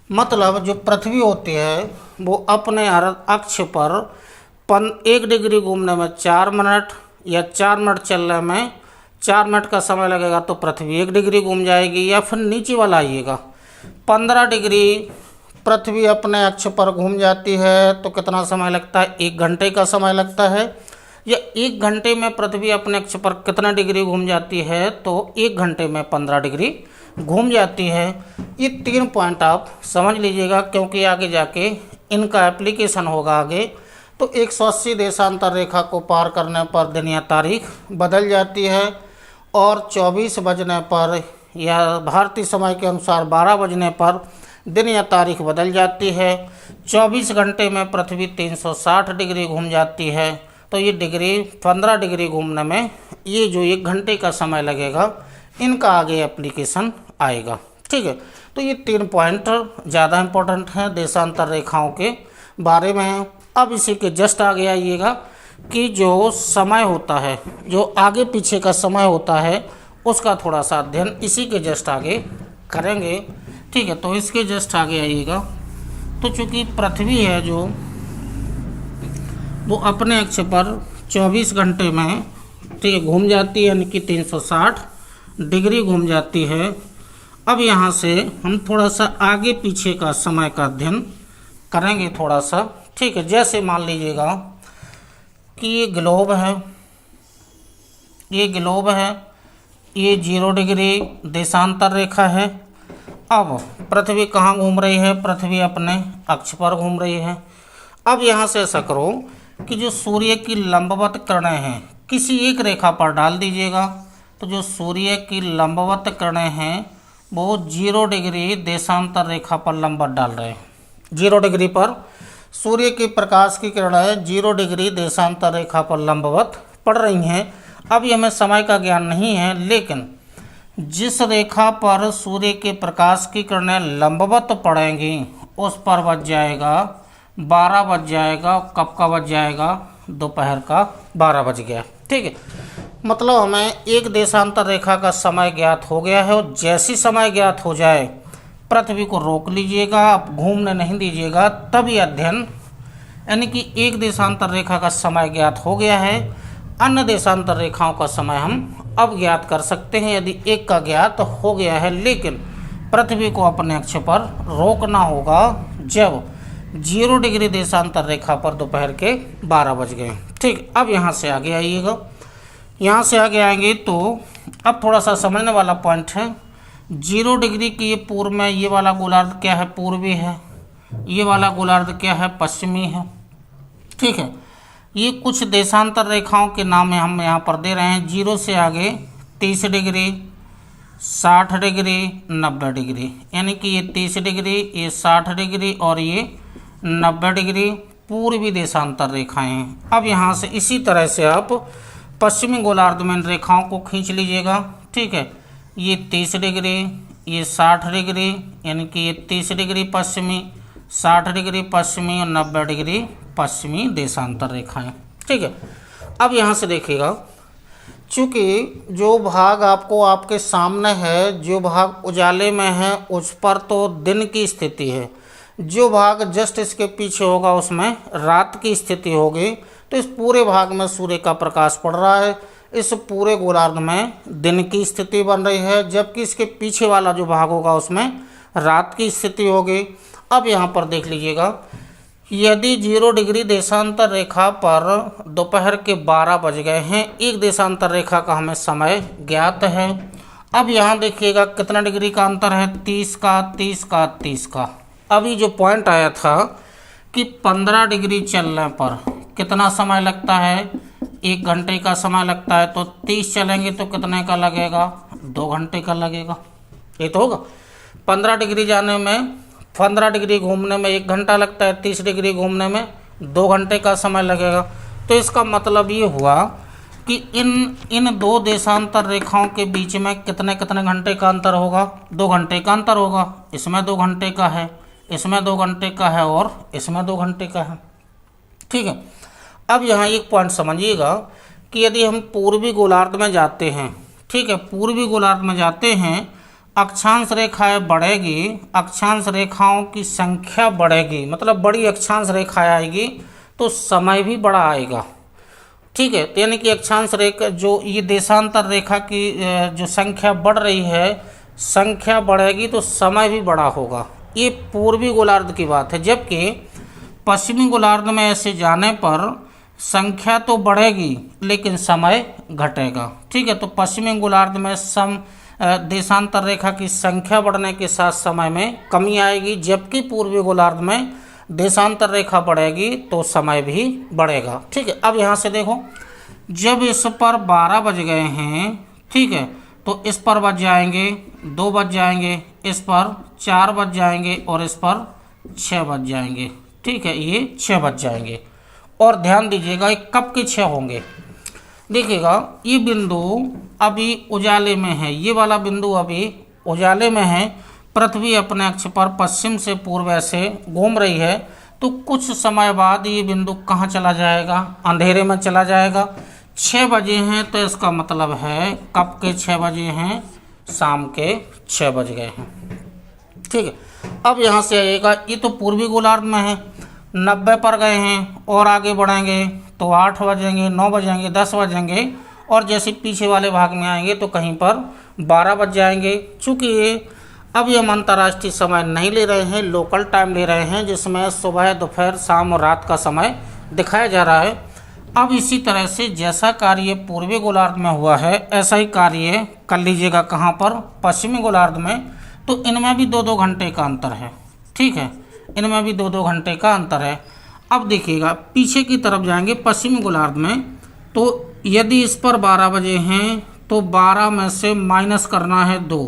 मतलब जो पृथ्वी होती है वो अपने अक्ष पर 1 डिग्री घूमने में 4 मिनट या 4 मिनट चलने में 4 मिनट का समय लगेगा तो पृथ्वी 1 डिग्री घूम जाएगी। या फिर नीचे वाला आइएगा, 15 डिग्री पृथ्वी अपने अक्ष पर घूम जाती है तो कितना समय लगता है, 1 घंटे का समय लगता है। या 1 घंटे में पृथ्वी अपने अक्ष पर कितना डिग्री घूम जाती है तो 1 घंटे में 15 डिग्री घूम जाती है। ये 3 पॉइंट आप समझ लीजिएगा, क्योंकि आगे जाके इनका एप्लीकेशन होगा आगे। तो 180 देशांतर रेखा को पार करने पर दिन या तारीख बदल जाती है और 24 बजने पर या भारतीय समय के अनुसार 12 बजने पर दिन या तारीख बदल जाती है। 24 घंटे में पृथ्वी 360 डिग्री घूम जाती है। तो ये 15 डिग्री घूमने में ये जो 1 घंटे का समय लगेगा, इनका आगे एप्लीकेशन आएगा। ठीक है, तो ये 3 पॉइंट ज़्यादा इम्पोर्टेंट हैं देशांतर रेखाओं के बारे में। अब इसी के जस्ट आगे आइएगा कि जो समय होता है, जो आगे पीछे का समय होता है, उसका थोड़ा सा अध्ययन इसी के जस्ट आगे करेंगे। ठीक है, तो इसके जस्ट आगे आइएगा। तो चूँकि पृथ्वी है जो वो अपने अक्ष पर 24 घंटे में, ठीक है, घूम जाती है, यानी कि 360 डिग्री घूम जाती है। अब यहाँ से हम थोड़ा सा आगे पीछे का समय का अध्ययन करेंगे थोड़ा सा। ठीक है, जैसे मान लीजिएगा कि ये ग्लोब है, ये 0 डिग्री देशांतर रेखा है। अब पृथ्वी कहाँ घूम रही है, पृथ्वी अपने अक्ष पर घूम रही है। अब यहाँ से ऐसा करो कि जो सूर्य की लंबवत किरणें हैं किसी एक रेखा पर डाल दीजिएगा। तो जो सूर्य की लंबवत किरणें हैं वो 0 डिग्री देशांतर रेखा पर लंबवत डाल रहे हैं। 0 डिग्री पर सूर्य की प्रकाश की किरणें 0 डिग्री देशांतर रेखा पर लंबवत पड़ रही हैं। अब ये हमें समय का ज्ञान नहीं है, लेकिन जिस रेखा पर सूर्य के प्रकाश की किरणें लंबवत पड़ेंगी उस पर बच जाएगा 12 बज जाएगा। कब का बज जाएगा, दोपहर का 12 बज गया। ठीक है, मतलब हमें एक देशांतर रेखा का समय ज्ञात हो गया है और जैसी समय ज्ञात हो जाए पृथ्वी को रोक लीजिएगा, आप घूमने नहीं दीजिएगा, तभी अध्ययन, यानी कि एक देशांतर रेखा का समय ज्ञात हो गया है, अन्य देशांतर रेखाओं का समय हम अब ज्ञात कर सकते हैं यदि एक का ज्ञात हो गया है। लेकिन पृथ्वी को अपने अक्ष पर रोकना होगा जब 0 डिग्री देशांतर रेखा पर दोपहर के 12 बज गए। ठीक, अब यहाँ से आगे आइएगा। यहाँ से आगे आएंगे तो अब थोड़ा सा समझने वाला पॉइंट है। 0 डिग्री की ये पूर्व में ये वाला गोलार्ध क्या है, पूर्वी है। ये वाला गोलार्ध क्या है, पश्चिमी है। ठीक है, ये कुछ देशांतर रेखाओं के नाम हम यहाँ पर दे रहे हैं। 0 से आगे 30 डिग्री, 60 डिग्री, 90 डिग्री, यानी कि ये 30 डिग्री, ये 60 डिग्री और ये 90 डिग्री पूर्वी देशांतर रेखाएं हैं। अब यहाँ से इसी तरह से आप पश्चिमी गोलार्ध में इन रेखाओं को खींच लीजिएगा। ठीक है, ये 30 डिग्री, ये 60 डिग्री, यानी कि ये 30 डिग्री पश्चिमी, 60 डिग्री पश्चिमी और 90 डिग्री पश्चिमी देशांतर रेखाएं। ठीक है, अब यहाँ से देखिएगा, चूँकि जो भाग आपको आपके सामने है, जो भाग उजाले में है उस पर तो दिन की स्थिति है, जो भाग जस्ट इसके पीछे होगा उसमें रात की स्थिति होगी। तो इस पूरे भाग में सूर्य का प्रकाश पड़ रहा है, इस पूरे गोलार्ध में दिन की स्थिति बन रही है, जबकि इसके पीछे वाला जो भाग होगा उसमें रात की स्थिति होगी। अब यहाँ पर देख लीजिएगा, यदि 0 डिग्री देशांतर रेखा पर दोपहर के 12 बज गए हैं, एक देशांतर रेखा का हमें समय ज्ञात है। अब यहाँ देखिएगा कितना डिग्री का अंतर है, 30 का, 30 का, 30 का। अभी जो पॉइंट आया था कि 15 डिग्री चलने पर कितना समय लगता है, 1 घंटे का समय लगता है। तो 30 चलेंगे तो कितने का लगेगा, 2 घंटे का लगेगा। ये तो होगा 15 डिग्री जाने में, 15 डिग्री घूमने में 1 घंटा लगता है, 30 डिग्री घूमने में 2 घंटे का समय लगेगा। तो इसका मतलब ये हुआ कि इन 2 देशांतर रेखाओं के बीच में कितने कितने घंटे का अंतर होगा, 2 घंटे का अंतर होगा। इसमें 2 घंटे का है, इसमें 2 घंटे का है और इसमें 2 घंटे का है। ठीक है, अब यहाँ एक पॉइंट समझिएगा कि यदि हम पूर्वी गोलार्ध में जाते हैं ठीक है, पूर्वी गोलार्ध में जाते हैं, अक्षांश रेखाएं बढ़ेगी, अक्षांश रेखाओं की संख्या बढ़ेगी, मतलब बड़ी अक्षांश रेखाएं आएगी तो समय भी बड़ा आएगा। ठीक है, तो यानी कि अक्षांश रेखा जो ये देशांतर रेखा की जो संख्या बढ़ रही है, संख्या बढ़ेगी तो समय भी बड़ा होगा। ये पूर्वी गोलार्ध की बात है। जबकि पश्चिमी गोलार्ध में ऐसे जाने पर संख्या तो बढ़ेगी लेकिन समय घटेगा। ठीक है, तो पश्चिमी गोलार्ध में देशांतर रेखा की संख्या बढ़ने के साथ समय में कमी आएगी, जबकि पूर्वी गोलार्ध में देशांतर रेखा बढ़ेगी तो समय भी बढ़ेगा। ठीक है, अब यहाँ से देखो, जब इस पर 12 बज गए हैं, ठीक है, तो इस पर बज जाएंगे 2 बज जाएंगे, इस पर 4 बज जाएंगे और इस पर 6 बज जाएंगे। ठीक है, ये 6 बज जाएंगे। और ध्यान दीजिएगा, ये कब के 6 होंगे, देखिएगा ये बिंदु अभी उजाले में है, ये वाला बिंदु अभी उजाले में है, पृथ्वी अपने अक्ष पर पश्चिम से पूर्व ऐसे घूम रही है, तो कुछ समय बाद ये बिंदु कहाँ चला जाएगा, अंधेरे में चला जाएगा। 6 बजे हैं तो इसका मतलब है कब के 6 बजे हैं, शाम के 6 बज गए हैं। ठीक है, अब यहाँ से आइएगा, ये तो पूर्वी गोलार्ध में है, 90 पर गए हैं और आगे बढ़ेंगे तो 8 बजेंगे, 9 बजेंगे, 10 बजेंगे और जैसे पीछे वाले भाग में आएंगे तो कहीं पर 12 बज जाएंगे। चूँकि अब ये हम अंतर्राष्ट्रीय समय नहीं ले रहे हैं, लोकल टाइम ले रहे हैं, जिसमें सुबह, दोपहर, शाम और रात का समय दिखाया जा रहा है। अब इसी तरह से जैसा कार्य पूर्वी गोलार्ध में हुआ है ऐसा ही कार्य कर लीजिएगा कहाँ पर, पश्चिमी गोलार्ध में। तो इनमें भी 2-2 घंटे का अंतर है। ठीक है, इनमें भी 2-2 घंटे का अंतर है। अब देखिएगा पीछे की तरफ जाएंगे पश्चिमी गोलार्ध में, तो यदि इस पर 12 बजे हैं तो 12 में से माइनस करना है 2।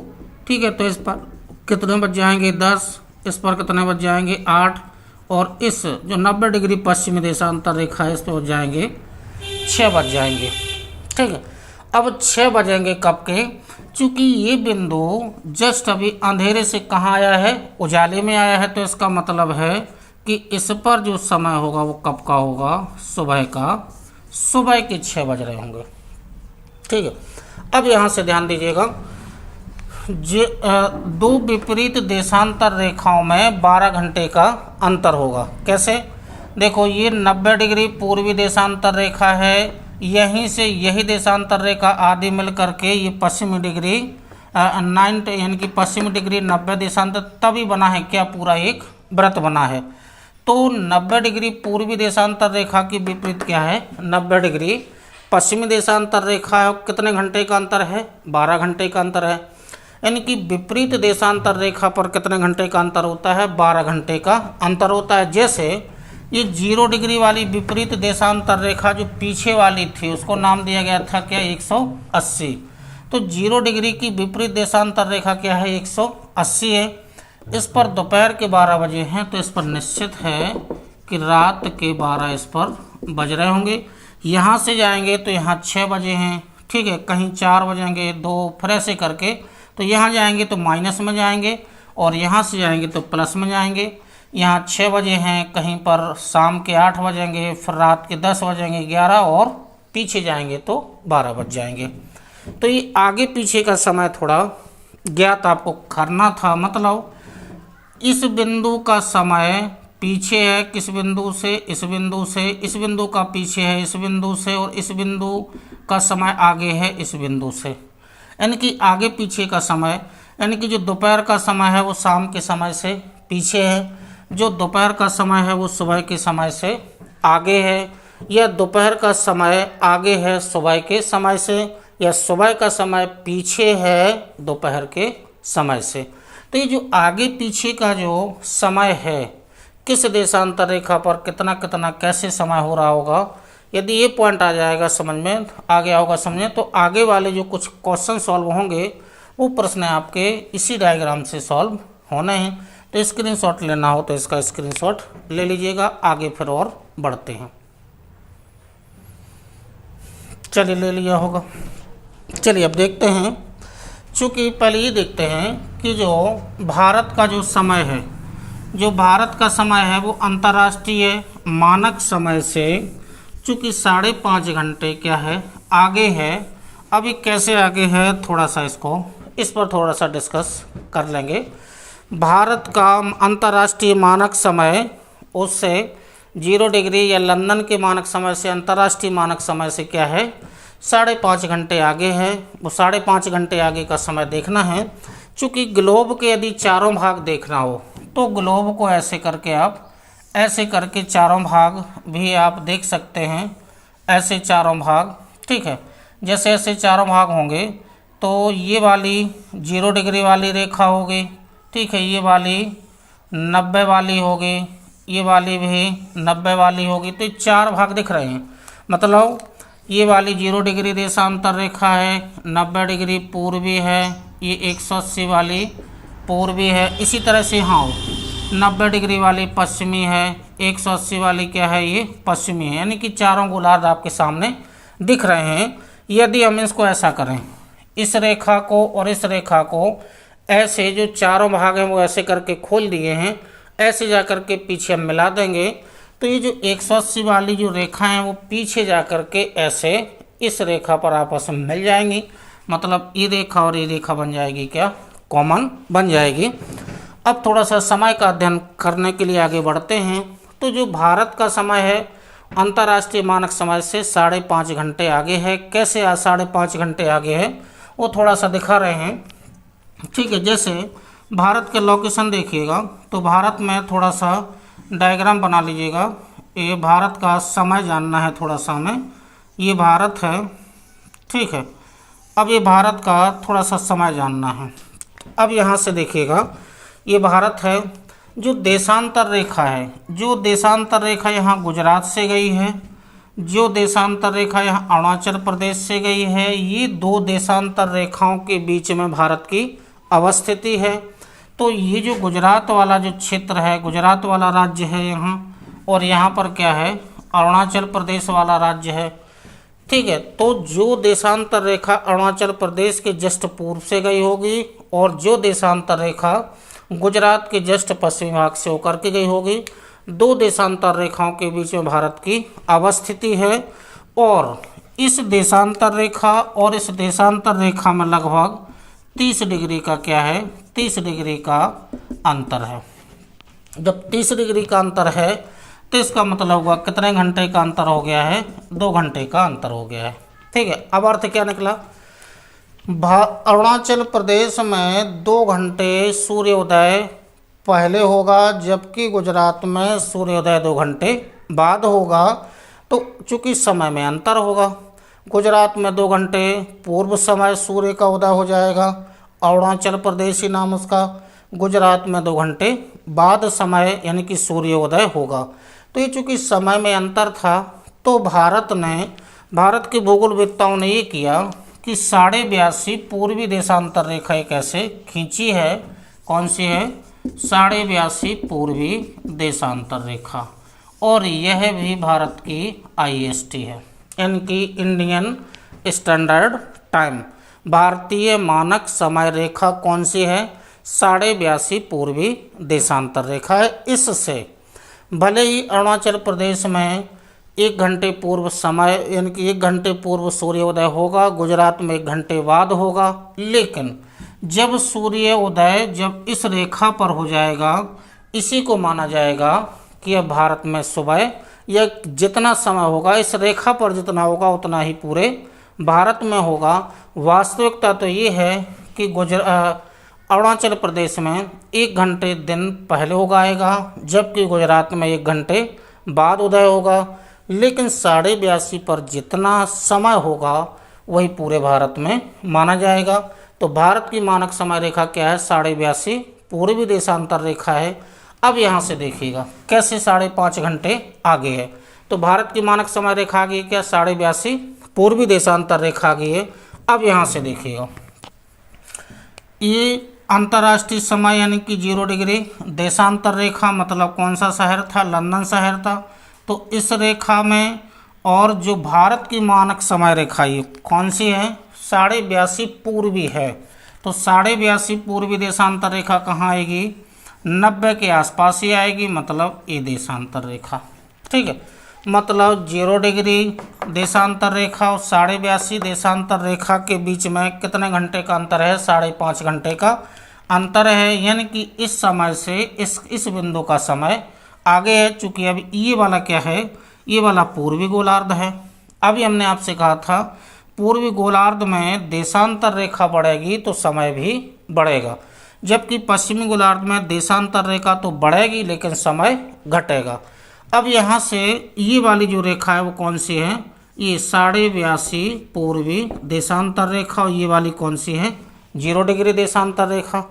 ठीक है, तो इस पर कितने बज जाएंगे, 10, इस पर कितने बज जाएंगे, 8, और इस जो 90 डिग्री पश्चिमी देशांतर रेखा है इस पर बज जाएंगे 6 बज जाएंगे। ठीक है, अब 6 बजेंगे कब के, चूँकि ये बिंदु जस्ट अभी अंधेरे से कहाँ आया है, उजाले में आया है, तो इसका मतलब है कि इस पर जो समय होगा वो कब का होगा, सुबह का, सुबह के 6 बज रहे होंगे। ठीक है, अब यहाँ से ध्यान दीजिएगा, दो विपरीत देशांतर रेखाओं में 12 घंटे का अंतर होगा। कैसे, देखो ये 90 डिग्री पूर्वी देशांतर रेखा है, यहीं से यही देशांतर रेखा आदि मिल करके ये पश्चिमी डिग्री 90 यानी कि पश्चिमी डिग्री 90 देशांतर तभी बना है क्या, पूरा एक वृत्त बना है। तो 90 डिग्री पूर्वी देशांतर रेखा की विपरीत क्या है, 90 डिग्री पश्चिमी देशांतर रेखा है। कितने घंटे का अंतर है, 12 घंटे का अंतर है। यानी कि विपरीत देशांतर रेखा पर कितने घंटे का अंतर होता है, 12 घंटे का अंतर होता है। जैसे ये 0 डिग्री वाली विपरीत देशांतर रेखा जो पीछे वाली थी उसको नाम दिया गया था क्या, 180। तो 0 डिग्री की विपरीत देशांतर रेखा क्या है, 180 है। इस पर दोपहर के 12 बजे हैं तो इस पर निश्चित है कि रात के 12 इस पर बज रहे होंगे। यहाँ से जाएंगे तो यहाँ 6 बजे हैं। ठीक है, कहीं 4 बजेंगे, 2, फिर ऐसे करके, तो यहाँ जाएंगे तो माइनस में जाएंगे और यहाँ से जाएंगे तो प्लस में जाएंगे। यहाँ 6 बजे हैं, कहीं पर शाम के 8 बजेंगे, फिर रात के 10 बजेंगे, 11, और पीछे जाएंगे तो 12 बज जाएंगे। तो ये आगे पीछे का समय थोड़ा ज्ञात आपको करना था। मतलब इस बिंदु का समय पीछे है किस बिंदु से, इस बिंदु से, इस बिंदु का पीछे है इस बिंदु से, और इस बिंदु का समय आगे है इस बिंदु से। यानी कि आगे पीछे का समय, यानी कि जो दोपहर का समय है वो शाम के समय से पीछे है, जो दोपहर का समय है वो सुबह के समय से आगे है, या दोपहर का समय आगे है सुबह के समय से, या सुबह का समय पीछे है दोपहर के समय से। तो ये जो आगे पीछे का जो समय है, किस देशांतर रेखा पर कितना कितना कैसे समय हो रहा होगा, यदि ये पॉइंट आ जाएगा समझ में, आ गया होगा समझ में, तो आगे वाले जो कुछ क्वेश्चन सॉल्व होंगे वो प्रश्न आपके इसी डायग्राम से सॉल्व होने हैं। तो स्क्रीनशॉट लेना हो तो इसका स्क्रीनशॉट ले लीजिएगा। आगे फिर और बढ़ते हैं। चलिए ले लिया होगा। चलिए अब देखते हैं, चूँकि पहले ये देखते हैं कि जो भारत का जो समय है, जो भारत का समय है वो अंतर्राष्ट्रीय मानक समय से चूँकि 5.5 घंटे क्या है, आगे है। अभी कैसे आगे है थोड़ा सा इस पर थोड़ा सा डिस्कस कर लेंगे। भारत का अंतर्राष्ट्रीय मानक समय उससे 0 डिग्री या लंदन के मानक समय से अंतर्राष्ट्रीय मानक समय से क्या है 5.5 घंटे आगे है। वो 5.5 घंटे आगे का समय देखना है। चूँकि ग्लोब के यदि चारों भाग देखना हो तो ग्लोब को ऐसे करके आप ऐसे करके चारों भाग भी आप देख सकते हैं, ऐसे चारों भाग, ठीक है। जैसे ऐसे चारों भाग होंगे तो ये वाली 0 डिग्री वाली रेखा होगी, ठीक है, ये वाली 90 वाली होगी, ये वाली भी 90 वाली होगी। तो ये 4 भाग दिख रहे हैं। मतलब ये वाली 0 डिग्री देशांतर रेखा है, 90 डिग्री पूर्वी है, ये 180 वाली पूर्वी है। इसी तरह से हाँ 90 डिग्री वाली पश्चिमी है, 180 वाली क्या है ये पश्चिमी है। यानी कि चारों गोलार्ध आपके सामने दिख रहे हैं। यदि हम इसको ऐसा करें, इस रेखा को और इस रेखा को ऐसे जो चारों भाग हैं वो ऐसे करके खोल दिए हैं, ऐसे जा कर के पीछे हम मिला देंगे तो ये जो 180 वाली जो रेखा है वो पीछे जा कर के ऐसे इस रेखा पर आपस में मिल जाएंगी। मतलब ये रेखा और ये रेखा बन जाएगी क्या कॉमन बन जाएगी। अब थोड़ा सा समय का अध्ययन करने के लिए आगे बढ़ते हैं। तो जो भारत का समय है अंतर्राष्ट्रीय मानक समय से 5.5 घंटे आगे है। कैसे 5.5 घंटे आगे है वो थोड़ा सा दिखा रहे हैं, ठीक है। जैसे भारत के लोकेशन देखिएगा तो भारत में थोड़ा सा डायग्राम बना लीजिएगा। ये भारत का समय जानना है थोड़ा सा हमें। ये भारत है, ठीक है। अब ये भारत का थोड़ा सा समय जानना है। अब यहाँ से देखिएगा ये भारत है। जो देशांतर रेखा है, जो देशांतर रेखा यहाँ गुजरात से गई है, जो देशांतर रेखा यहाँ अरुणाचल प्रदेश से गई है, ये 2 देशांतर रेखाओं के बीच में भारत की अवस्थिति है। तो ये जो गुजरात वाला जो क्षेत्र है, गुजरात वाला राज्य है यहाँ, और यहाँ पर क्या है अरुणाचल प्रदेश वाला राज्य है, ठीक है। तो जो देशांतर रेखा अरुणाचल प्रदेश के जस्ट पूर्व से गई होगी और जो देशांतर रेखा गुजरात के जस्ट पश्चिमी भाग से होकर के गई होगी। 2 देशांतर रेखाओं के बीच में भारत की अवस्थिति है और इस देशांतर रेखा और इस देशांतर रेखा में लगभग 30 डिग्री का क्या है 30 डिग्री का अंतर है। जब 30 डिग्री का अंतर है तो इसका मतलब हुआ कितने घंटे का अंतर हो गया है 2 घंटे का अंतर हो गया है, ठीक है। अब अर्थ क्या निकला, अरुणाचल प्रदेश में 2 घंटे सूर्योदय पहले होगा जबकि गुजरात में सूर्योदय 2 घंटे बाद होगा। तो चूँकि समय में अंतर होगा, गुजरात में 2 घंटे पूर्व समय सूर्य का उदय हो जाएगा, अरुणाचल प्रदेश ही नाम उसका, गुजरात में 2 घंटे बाद समय यानी कि सूर्योदय होगा। तो ये चूँकि समय में अंतर था तो भारत के भूगोलवेत्ताओं ने ये किया कि 82.5 पूर्वी देशांतर रेखा एक ऐसे खींची है। कौन सी है 82.5 पूर्वी देशांतर रेखा, और यह भी भारत की IST है, यानी कि इंडियन स्टैंडर्ड टाइम, भारतीय मानक समय रेखा कौन सी है 82.5 पूर्वी देशांतर रेखा है। इससे भले ही अरुणाचल प्रदेश में 1 घंटे पूर्व समय यानी कि 1 घंटे पूर्व सूर्योदय होगा, गुजरात में 1 घंटे बाद होगा, लेकिन जब सूर्योदय जब इस रेखा पर हो जाएगा इसी को माना जाएगा कि अब भारत में सुबह या जितना समय होगा इस रेखा पर जितना होगा उतना ही पूरे भारत में होगा। वास्तविकता तो ये है कि अरुणाचल प्रदेश में 1 घंटे दिन पहले उगाएगा जबकि गुजरात में 1 घंटे बाद उदय होगा, लेकिन 82.5 पर जितना समय होगा वही पूरे भारत में माना जाएगा। तो भारत की मानक समय रेखा क्या है 82.5 पूर्वी देशांतर रेखा है। अब यहाँ से देखिएगा कैसे 5.5 घंटे आगे है। तो भारत की मानक समय रेखा आ गई क्या 82.5 पूर्वी देशांतर रेखा आ गई है। अब यहाँ से देखिएगा ये अंतर्राष्ट्रीय समय यानी कि 0 डिग्री देशांतर रेखा मतलब कौन सा शहर था लंदन शहर था। तो इस रेखा में और जो भारत की मानक समय रेखा ये कौन सी है 82.5 पूर्वी है। तो 82.5 पूर्वी देशांतर रेखा कहाँ आएगी 90 के आसपास ही आएगी, मतलब ये देशांतर रेखा, ठीक है। मतलब 0 डिग्री देशांतर रेखा और 82.5 देशांतर रेखा के बीच में कितने घंटे का अंतर है? 5.5 घंटे का अंतर है। यानी कि इस समय से इस बिंदु का समय आगे है, चूँकि अब ये वाला क्या है? ये वाला पूर्वी गोलार्ध है। अभी हमने आपसे कहा था पूर्वी गोलार्ध में देशांतर रेखा बढ़ेगी तो समय भी बढ़ेगा, जबकि पश्चिमी गोलार्ध में देशांतर रेखा तो बढ़ेगी लेकिन समय घटेगा। अब यहाँ से ये वाली जो रेखा है वो कौन सी है? ये 82.5 पूर्वी देशांतर रेखा, और ये वाली कौन सी है? 0 डिग्री देशांतर रेखा।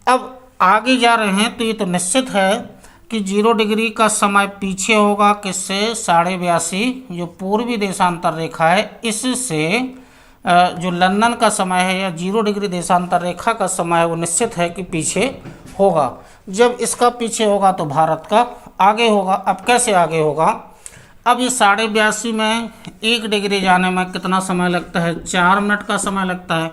अब आगे जा रहे हैं तो ये तो निश्चित है कि 0 डिग्री का समय पीछे होगा, किससे? 82.5 जो पूर्वी देशांतर रेखा है इससे जो लंदन का समय है या 0 डिग्री देशांतर रेखा का समय है वो निश्चित है कि पीछे होगा। जब इसका पीछे होगा तो भारत का आगे होगा। अब कैसे आगे होगा? अब ये 82.5 में 1 डिग्री जाने में कितना समय लगता है? 4 मिनट का समय लगता है।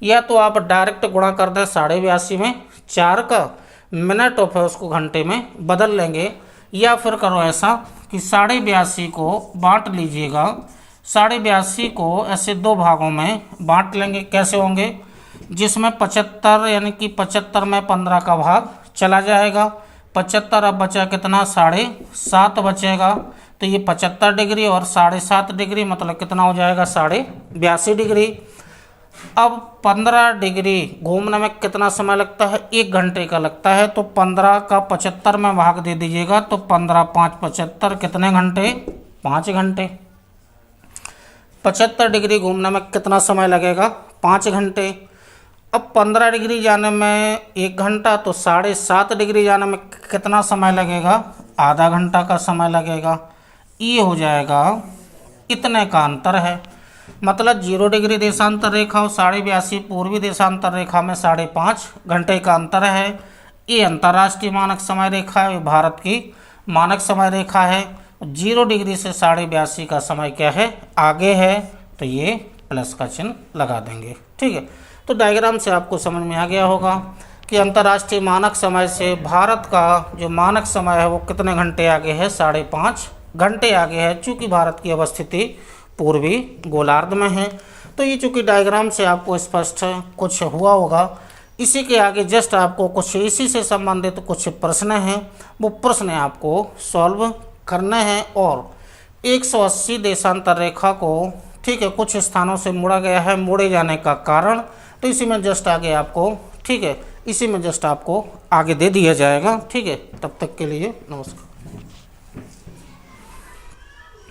या तो आप डायरेक्ट गुणा कर दें 82.5 में 4 का मिनट और फिर उसको घंटे में बदल लेंगे, या फिर करो ऐसा कि 82.5 को बांट लीजिएगा। 82.5 को ऐसे 2 भागों में बांट लेंगे। कैसे होंगे? जिसमें 75 यानी कि 75 में 15 का भाग चला जाएगा। 75 अब बचा कितना? 7.5 बचेगा। तो ये 75 डिग्री और 7.5 डिग्री मतलब कितना हो जाएगा? 82.5 डिग्री। अब 15 डिग्री घूमने में कितना समय लगता है? 1 घंटे का लगता है। तो 15 का 75 में भाग दे दीजिएगा तो 15 5 75 कितने घंटे? 5 घंटे। 75 डिग्री घूमने में कितना समय लगेगा? 5 घंटे। अब 15 डिग्री जाने में 1 घंटा, तो 7.5 डिग्री जाने में कितना समय लगेगा? आधा घंटा का समय लगेगा। ये हो जाएगा, इतने का अंतर है। मतलब 0 डिग्री देशांतर रेखा और 82.5 पूर्वी देशांतर रेखा में 5.5 घंटे का अंतर है। ये अंतर्राष्ट्रीय मानक समय रेखा है, भारत की मानक समय रेखा है। 0 डिग्री से 82.5 का समय क्या है? आगे है, तो ये प्लस का चिन्ह लगा देंगे। ठीक है, तो डायग्राम से आपको समझ में आ गया होगा कि अंतर्राष्ट्रीय मानक समय से भारत का जो मानक समय है वो कितने घंटे आगे है? 5.5 घंटे आगे है, चूँकि भारत की अवस्थिति पूर्वी गोलार्ध में है। तो ये चूँकि डायग्राम से आपको स्पष्ट कुछ हुआ होगा। इसी के आगे जस्ट आपको कुछ इसी से संबंधित कुछ प्रश्न हैं, वो प्रश्न आपको सॉल्व करने हैं। और 180 देशांतर रेखा को ठीक है कुछ स्थानों से मोड़ा गया है, मोड़े जाने का कारण तो इसी में जस्ट आगे आपको ठीक है इसी में जस्ट आपको आगे दे दिया जाएगा। ठीक है, तब तक के लिए नमस्कार।